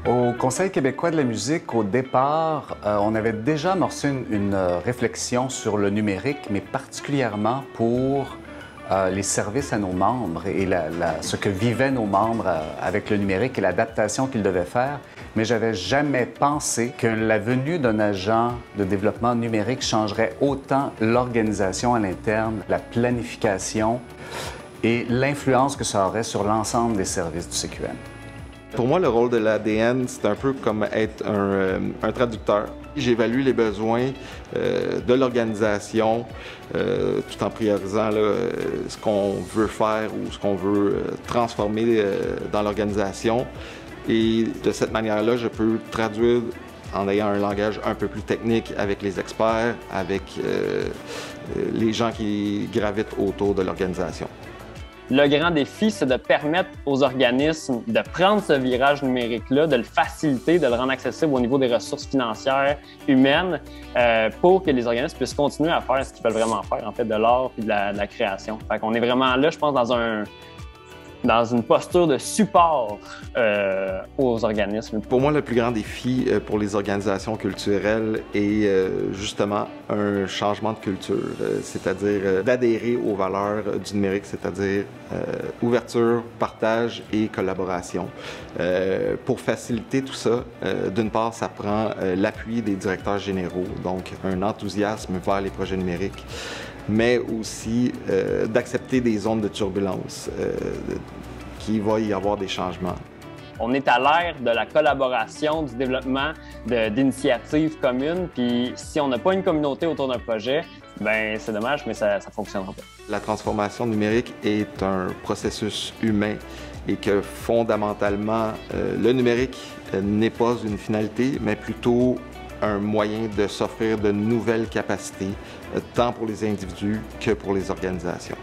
Au Conseil québécois de la musique, au départ, on avait déjà amorcé une réflexion sur le numérique, mais particulièrement pour les services à nos membres et ce que vivaient nos membres avec le numérique et l'adaptation qu'ils devaient faire. Mais j'avais jamais pensé que la venue d'un agent de développement numérique changerait autant l'organisation à l'interne, la planification et l'influence que ça aurait sur l'ensemble des services du CQN. Pour moi, le rôle de l'ADN, c'est un peu comme être un traducteur. J'évalue les besoins de l'organisation tout en priorisant ce qu'on veut faire ou ce qu'on veut transformer dans l'organisation. Et de cette manière-là, je peux traduire en ayant un langage un peu plus technique avec les experts, avec les gens qui gravitent autour de l'organisation. Le grand défi, c'est de permettre aux organismes de prendre ce virage numérique-là, de le faciliter, de le rendre accessible au niveau des ressources financières, humaines, pour que les organismes puissent continuer à faire ce qu'ils veulent vraiment faire, en fait, de l'art et de la création. Fait qu'on est vraiment là, je pense, dans une posture de support aux organismes. Pour moi, le plus grand défi pour les organisations culturelles est justement un changement de culture, c'est-à-dire d'adhérer aux valeurs du numérique, c'est-à-dire ouverture, partage et collaboration. Pour faciliter tout ça, d'une part, ça prend l'appui des directeurs généraux, donc un enthousiasme vers les projets numériques, mais aussi d'accepter des zones de turbulence, qu'il va y avoir des changements. On est à l'ère de la collaboration, du développement d'initiatives communes, puis si on n'a pas une communauté autour d'un projet, ben c'est dommage, mais ça ne fonctionnera pas. La transformation numérique est un processus humain et que fondamentalement, le numérique n'est pas une finalité, mais plutôt un moyen de s'offrir de nouvelles capacités, tant pour les individus que pour les organisations.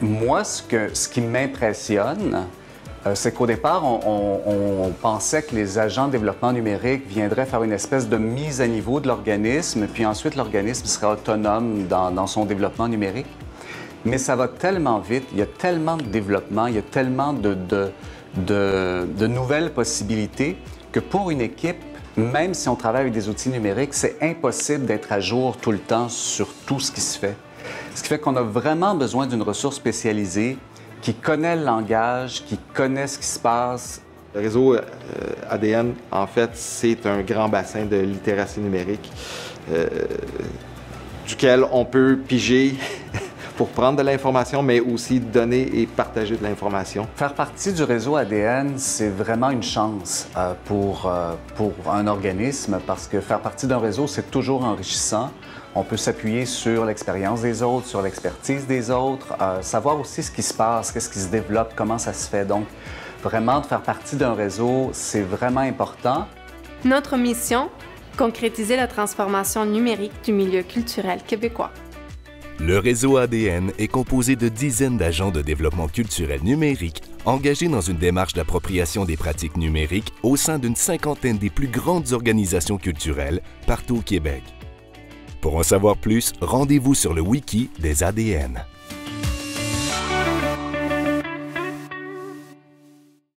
Moi, ce qui m'impressionne, c'est qu'au départ, on pensait que les agents de développement numérique viendraient faire une espèce de mise à niveau de l'organisme, puis ensuite l'organisme serait autonome dans son développement numérique. Mais ça va tellement vite, il y a tellement de développement, il y a tellement de nouvelles possibilités que pour une équipe, même si on travaille avec des outils numériques, c'est impossible d'être à jour tout le temps sur tout ce qui se fait. Ce qui fait qu'on a vraiment besoin d'une ressource spécialisée qui connaît le langage, qui connaît ce qui se passe. Le réseau ADN, en fait, c'est un grand bassin de littératie numérique duquel on peut piger pour prendre de l'information, mais aussi donner et partager de l'information. Faire partie du réseau ADN, c'est vraiment une chance pour un organisme parce que faire partie d'un réseau, c'est toujours enrichissant. On peut s'appuyer sur l'expérience des autres, sur l'expertise des autres, savoir aussi ce qui se passe, qu'est-ce qui se développe, comment ça se fait. Donc, vraiment, de faire partie d'un réseau, c'est vraiment important. Notre mission, concrétiser la transformation numérique du milieu culturel québécois. Le réseau ADN est composé de dizaines d'agents de développement culturel numérique engagés dans une démarche d'appropriation des pratiques numériques au sein d'une cinquantaine des plus grandes organisations culturelles partout au Québec. Pour en savoir plus, rendez-vous sur le Wiki des ADN.